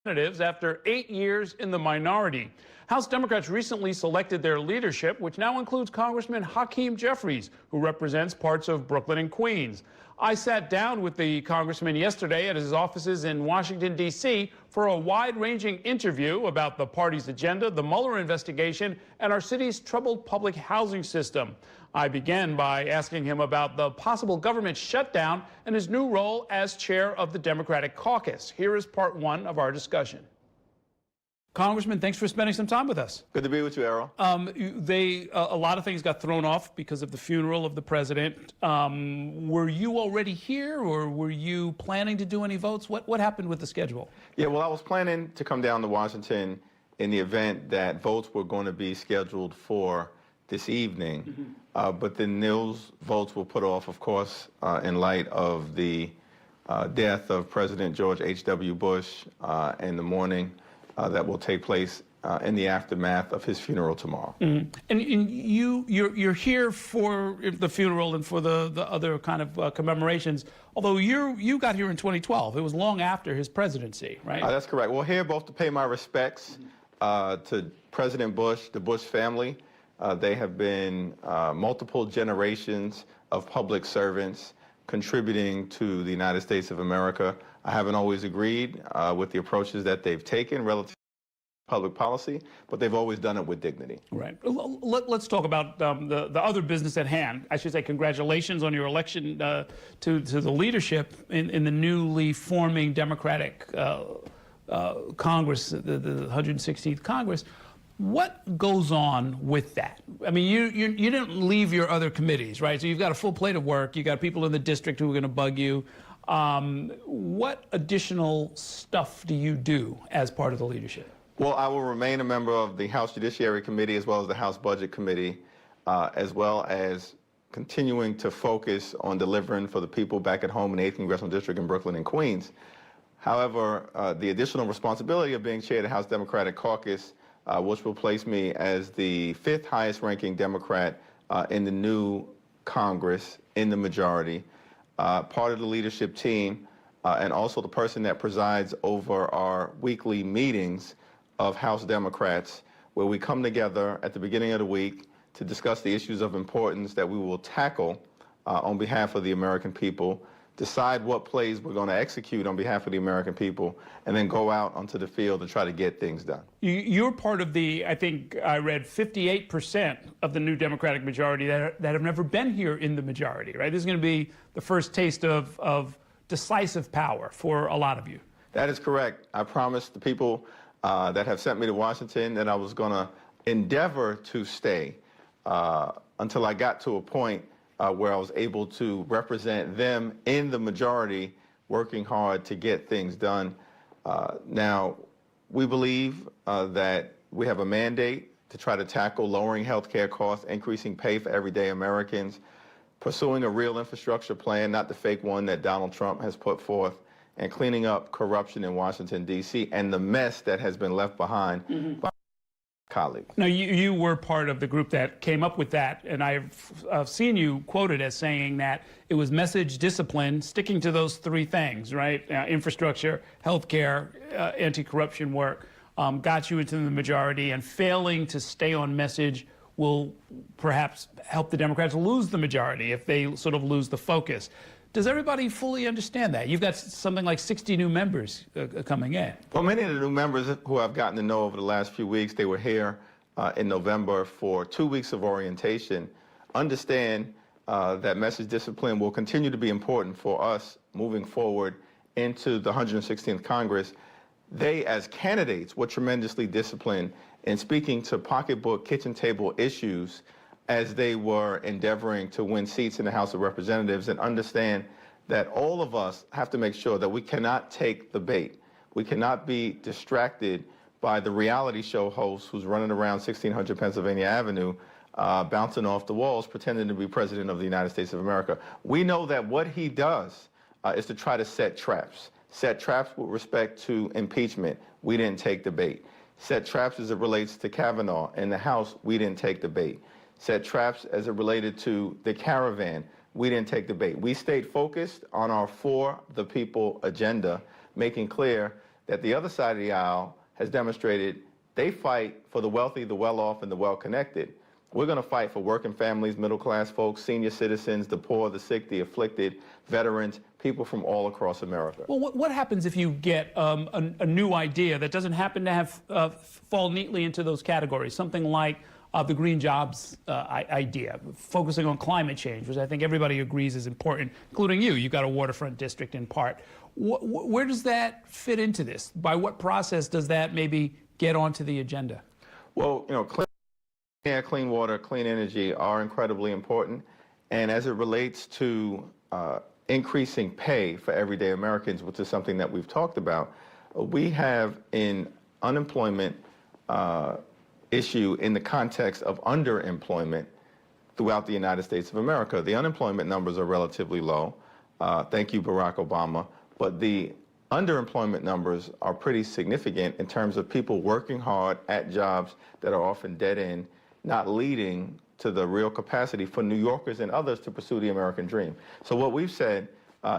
After 8 years in the minority. House Democrats recently selected their leadership, which now includes Congressman Hakeem Jeffries, who represents parts of Brooklyn and Queens. I sat down with the congressman yesterday at his offices in Washington, D.C. for a wide-ranging interview about the party's agenda, the Mueller investigation, and our city's troubled public housing system. I began by asking him about the possible government shutdown and his new role as chair of the Democratic caucus. Here is part one of our discussion. Congressman, thanks for spending some time with us. Good to be with you, Errol. A lot of things got thrown off because of the funeral of the president. Were you already here, or were you planning to do any votes? What happened with the schedule? Yeah, well, I was planning to come down to Washington in the event that votes were going to be scheduled for this evening. But then those votes were put off, of course, in light of the death of President George H.W. Bush in the morning that will take place in the aftermath of his funeral tomorrow. And you're here for the funeral and for the other kind of commemorations, although you got here in 2012. It was long after his presidency, right? That's correct. Well, here both to pay my respects to President Bush, the Bush family. They have been multiple generations of public servants contributing to the United States of America. I haven't always agreed with the approaches that they've taken relative to public policy, but they've always done it with dignity. Right. Let's talk about the other business at hand. I should say congratulations on your election to the leadership in the newly forming Democratic Congress, the 116th Congress. What goes on with that? I mean, you didn't leave your other committees, right? So you've got a full plate of work. You got people in the district who are going to bug you. What additional stuff do you do as part of the leadership? Well, I will remain a member of the House Judiciary Committee as well as the House Budget Committee, as well as continuing to focus on delivering for the people back at home in the 8th Congressional District in Brooklyn and Queens. However, the additional responsibility of being chair of the House Democratic Caucus, which will place me as the 5th highest ranking Democrat in the new Congress, in the majority, part of the leadership team, and also the person that presides over our weekly meetings of House Democrats, where we come together at the beginning of the week to discuss the issues of importance that we will tackle on behalf of the American people, decide what plays we're going to execute on behalf of the American people, and then go out onto the field to try to get things done. You're part of the, I think I read 58% of the new Democratic majority that have never been here in the majority, right? This is going to be the first taste of decisive power for a lot of you. That is correct. I promised the people that have sent me to Washington that I was going to endeavor to stay until I got to a point where I was able to represent them in the majority, working hard to get things done. Now, we believe that we have a mandate to try to tackle lowering health care costs, increasing pay for everyday Americans, pursuing a real infrastructure plan, not the fake one that Donald Trump has put forth, and cleaning up corruption in Washington, D.C., and the mess that has been left behind by colleagues. Now, you were part of the group that came up with that, and I've seen you quoted as saying that it was message discipline, sticking to those three things, right? Infrastructure, healthcare, anti-corruption work, got you into the majority, and failing to stay on message will perhaps help the Democrats lose the majority if they sort of lose the focus. Does everybody fully understand that? You've got something like 60 new members coming in. Well, many of the new members who I've gotten to know over the last few weeks, they were here in November for 2 weeks of orientation, understand that message discipline will continue to be important for us moving forward into the 116th Congress. They, as candidates, were tremendously disciplined in speaking to pocketbook, kitchen table issues as they were endeavoring to win seats in the House of Representatives, and understand that all of us have to make sure that we cannot take the bait. We cannot be distracted by the reality show host who's running around 1600 Pennsylvania Avenue bouncing off the walls pretending to be President of the United States of America. We know that what he does is to try to set traps with respect to impeachment. We didn't take the bait. Set traps as it relates to Kavanaugh in the House. We didn't take the bait. Set traps as it related to the caravan. We didn't take the bait. We stayed focused on our For the People agenda, making clear that the other side of the aisle has demonstrated they fight for the wealthy, the well-off, and the well-connected. We're going to fight for working families, middle-class folks, senior citizens, the poor, the sick, the afflicted, veterans, people from all across America. Well, what happens if you get a new idea that doesn't happen to have fall neatly into those categories? Something like the green jobs idea, focusing on climate change, which I think everybody agrees is important, including you. You've got a waterfront district in part. Where does that fit into this? By what process does that maybe get onto the agenda? Well, you know, clean air, clean water, clean energy are incredibly important. And as it relates to increasing pay for everyday Americans, which is something that we've talked about, we have an unemployment issue in the context of underemployment throughout the United States of America. The unemployment numbers are relatively low. Thank you, Barack Obama. But the underemployment numbers are pretty significant in terms of people working hard at jobs that are often dead end, not leading to the real capacity for New Yorkers and others to pursue the American dream. So what we've said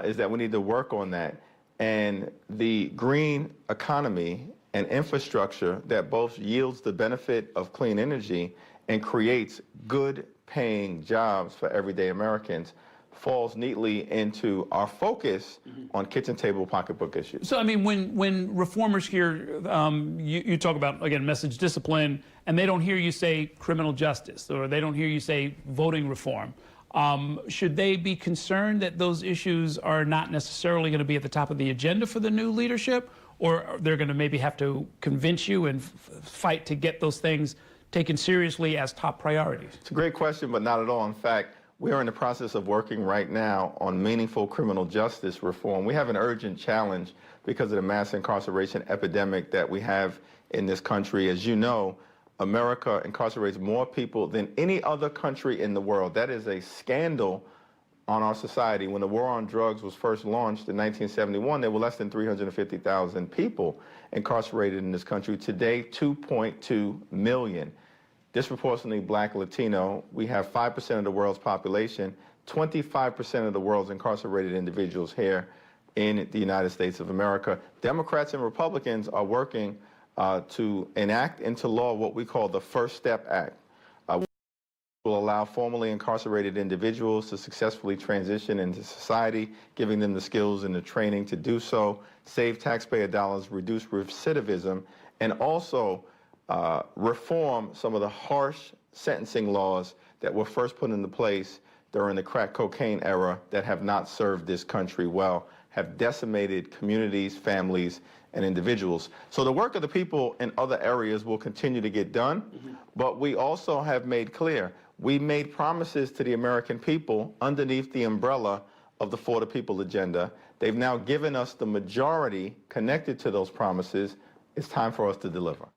is that we need to work on that. And the green economy and infrastructure that both yields the benefit of clean energy and creates good paying jobs for everyday Americans falls neatly into our focus on kitchen table pocketbook issues. So, I mean, when reformers hear you talk about, again, message discipline, and they don't hear you say criminal justice, or they don't hear you say voting reform, should they be concerned that those issues are not necessarily going to be at the top of the agenda for the new leadership, or they're going to maybe have to convince you and fight to get those things taken seriously as top priorities? It's a great question, but not at all. In fact, we are in the process of working right now on meaningful criminal justice reform. We have an urgent challenge because of the mass incarceration epidemic that we have in this country. As you know, America incarcerates more people than any other country in the world. That is a scandal on our society. When the war on drugs was first launched in 1971, there were less than 350,000 people incarcerated in this country. Today, 2.2 million. Disproportionately Black, Latino. We have 5% of the world's population, 25% of the world's incarcerated individuals here in the United States of America. Democrats and Republicans are working to enact into law what we call the First Step Act. Will allow formerly incarcerated individuals to successfully transition into society, giving them the skills and the training to do so, save taxpayer dollars, reduce recidivism, and also reform some of the harsh sentencing laws that were first put into place during the crack cocaine era that have not served this country well, have decimated communities, families, and individuals. So the work of the people in other areas will continue to get done, but we also have made clear, we made promises to the American people underneath the umbrella of the For the People agenda. They've now given us the majority connected to those promises. It's time for us to deliver.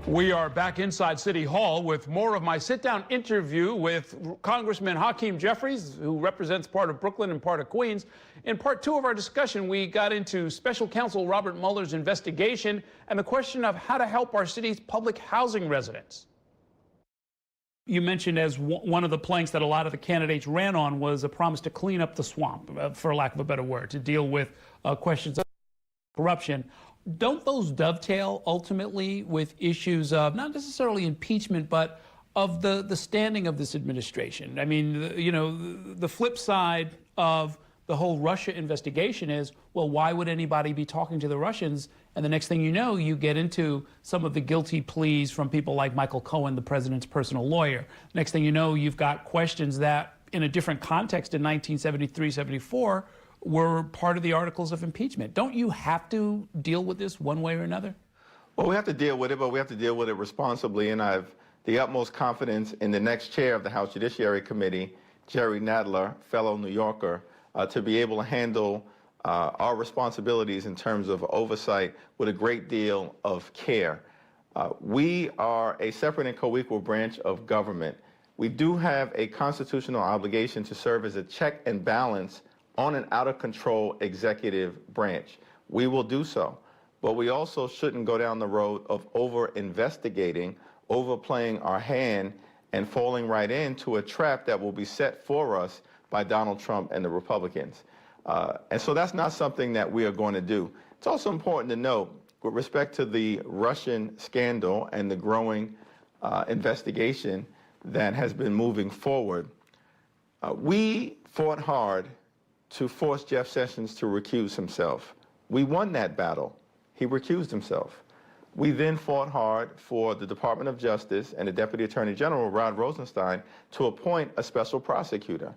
We are back inside City Hall with more of my sit-down interview with Congressman Hakeem Jeffries, who represents part of Brooklyn and part of Queens. In part two of our discussion, we got into Special Counsel Robert Mueller's investigation and the question of how to help our city's public housing residents. You mentioned as one of the planks that a lot of the candidates ran on was a promise to clean up the swamp, for lack of a better word, to deal with questions of corruption. Don't those dovetail ultimately with issues of not necessarily impeachment, but of the standing of this administration? I mean, you know, the flip side of the whole Russia investigation is, well, why would anybody be talking to the Russians? And the next thing you know, you get into some of the guilty pleas from people like Michael Cohen, the president's personal lawyer. Next thing you know, you've got questions that in a different context in 1973, 74, were part of the articles of impeachment. Don't you have to deal with this one way or another? Well, we have to deal with it, but we have to deal with it responsibly, and I have the utmost confidence in the next chair of the House Judiciary Committee, Jerry Nadler, fellow New Yorker, to be able to handle our responsibilities in terms of oversight with a great deal of care. We are a separate and co-equal branch of government. We do have a constitutional obligation to serve as a check and balance on an out-of-control executive branch. We will do so, but we also shouldn't go down the road of over-investigating, overplaying our hand, and falling right into a trap that will be set for us by Donald Trump and the Republicans. And so that's not something that we are going to do. It's also important to note, with respect to the Russian scandal and the growing investigation that has been moving forward, we fought hard to force Jeff Sessions to recuse himself. We won that battle. He recused himself. We then fought hard for the Department of Justice and the Deputy Attorney General, Rod Rosenstein, to appoint a special prosecutor.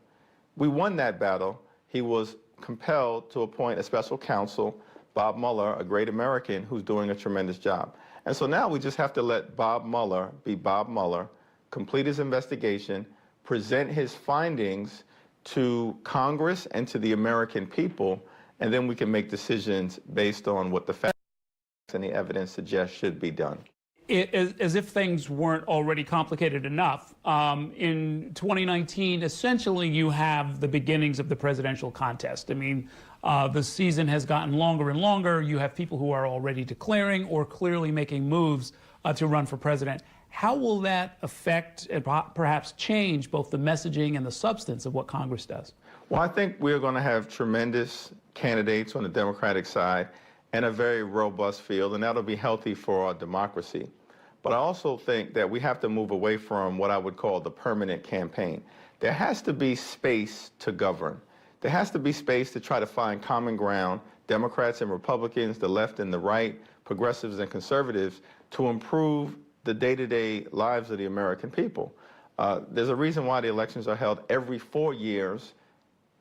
We won that battle. He was compelled to appoint a special counsel, Bob Mueller, a great American who's doing a tremendous job. And so now we just have to let Bob Mueller be Bob Mueller, complete his investigation, present his findings to Congress and to the American people, and then we can make decisions based on what the facts and the evidence suggests should be done. As if things weren't already complicated enough, in 2019, essentially you have the beginnings of the presidential contest. I mean, the season has gotten longer and longer. You have people who are already declaring or clearly making moves to run for president. How will that affect and perhaps change both the messaging and the substance of what Congress does? Well, I think we're going to have tremendous candidates on the Democratic side and a very robust field, and that'll be healthy for our democracy. But I also think that we have to move away from what I would call the permanent campaign. There has to be space to govern. There has to be space to try to find common ground, Democrats and Republicans, the left and the right, progressives and conservatives, to improve the day-to-day lives of the American people. There's a reason why the elections are held every 4 years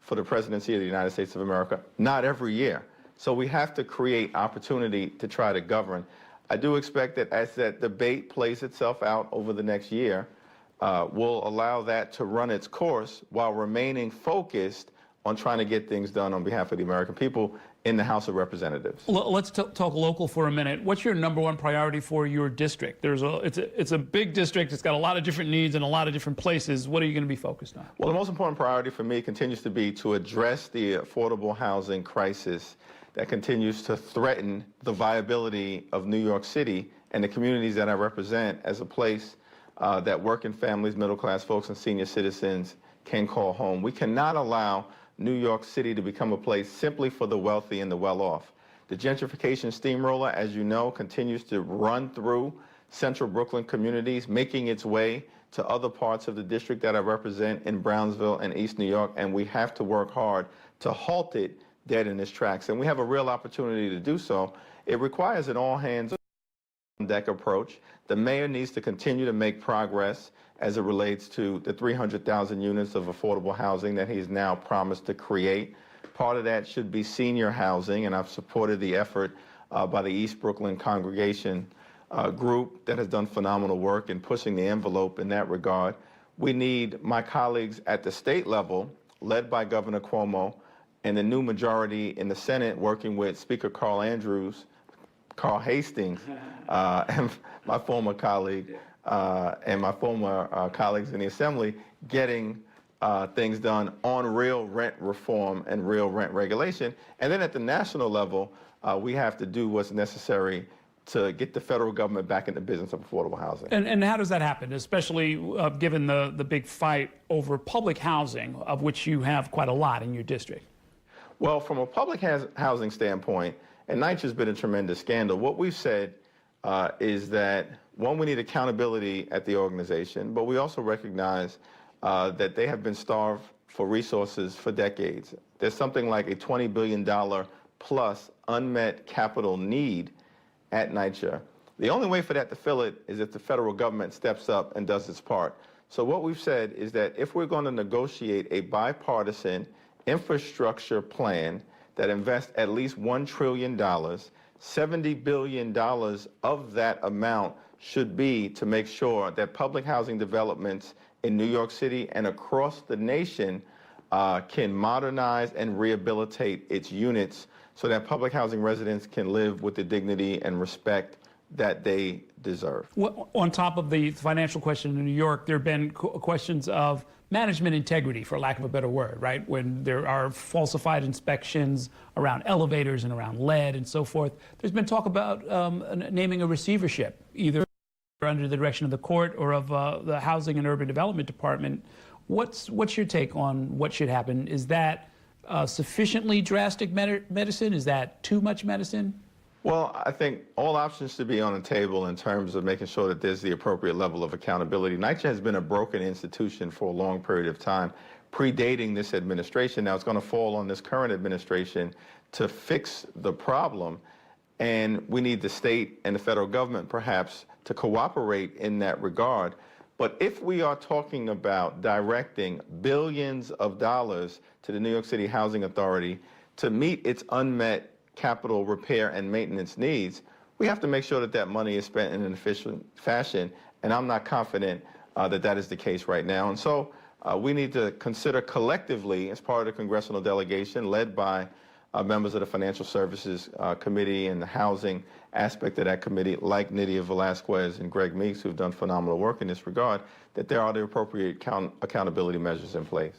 for the presidency of the United States of America, not every year. So we have to create opportunity to try to govern. I do expect that as that debate plays itself out over the next year, we'll allow that to run its course while remaining focused on trying to get things done on behalf of the American people in the House of Representatives. Let's talk local for a minute. What's your #1 priority for your district? It's a big district. It's got a lot of different needs in a lot of different places. What are you going to be focused on? Well, the most important priority for me continues to be to address the affordable housing crisis that continues to threaten the viability of New York City and the communities that I represent as a place that working families, middle-class folks, and senior citizens can call home. We cannot allow New York City to become a place simply for the wealthy and the well-off. The gentrification steamroller, as you know, continues to run through central Brooklyn communities, making its way to other parts of the district that I represent in Brownsville and East New York, and we have to work hard to halt it dead in its tracks. And we have a real opportunity to do so. It requires an all-hands-on-deck approach. The mayor needs to continue to make progress as it relates to the 300,000 units of affordable housing that he's now promised to create. Part of that should be senior housing, and I've supported the effort by the East Brooklyn Congregation group that has done phenomenal work in pushing the envelope in that regard. We need my colleagues at the state level, led by Governor Cuomo, and the new majority in the Senate working with Speaker Carl Hastings, and my former colleague, and my former colleagues in the Assembly, getting things done on real rent reform and real rent regulation. And then at the national level, we have to do what's necessary to get the federal government back in the business of affordable housing. And how does that happen, especially given the big fight over public housing, of which you have quite a lot in your district? Well, from a public housing standpoint, and NYCHA's been a tremendous scandal, what we've said is that, one, we need accountability at the organization, but we also recognize that they have been starved for resources for decades. There's something like a $20 billion plus unmet capital need at NYCHA. The only way for that to fill it is if the federal government steps up and does its part. So what we've said is that if we're going to negotiate a bipartisan infrastructure plan that invests at least $1 trillion, $70 billion of that amount should be to make sure that public housing developments in New York City and across the nation can modernize and rehabilitate its units so that public housing residents can live with the dignity and respect that they deserve. Well, on top of the financial question in New York, there have been questions of management integrity, for lack of a better word, right? When there are falsified inspections around elevators and around lead and so forth. There's been talk about naming a receivership, either under the direction of the court or of the Housing and Urban Development Department. What's your take on what should happen? Is that sufficiently drastic medicine? Is that too much medicine? Well, I think all options should be on the table in terms of making sure that there's the appropriate level of accountability. NYCHA has been a broken institution for a long period of time, predating this administration. Now it's going to fall on this current administration to fix the problem, and we need the state and the federal government perhaps to cooperate in that regard. But if we are talking about directing billions of dollars to the New York City Housing Authority to meet its unmet capital repair and maintenance needs, we have to make sure that that money is spent in an efficient fashion, and I'm not confident that that is the case right now. And so we need to consider collectively, as part of the congressional delegation led by members of the Financial Services Committee and the housing aspect of that committee, like Nydia Velasquez and Greg Meeks, who've done phenomenal work in this regard, that there are the appropriate accountability measures in place.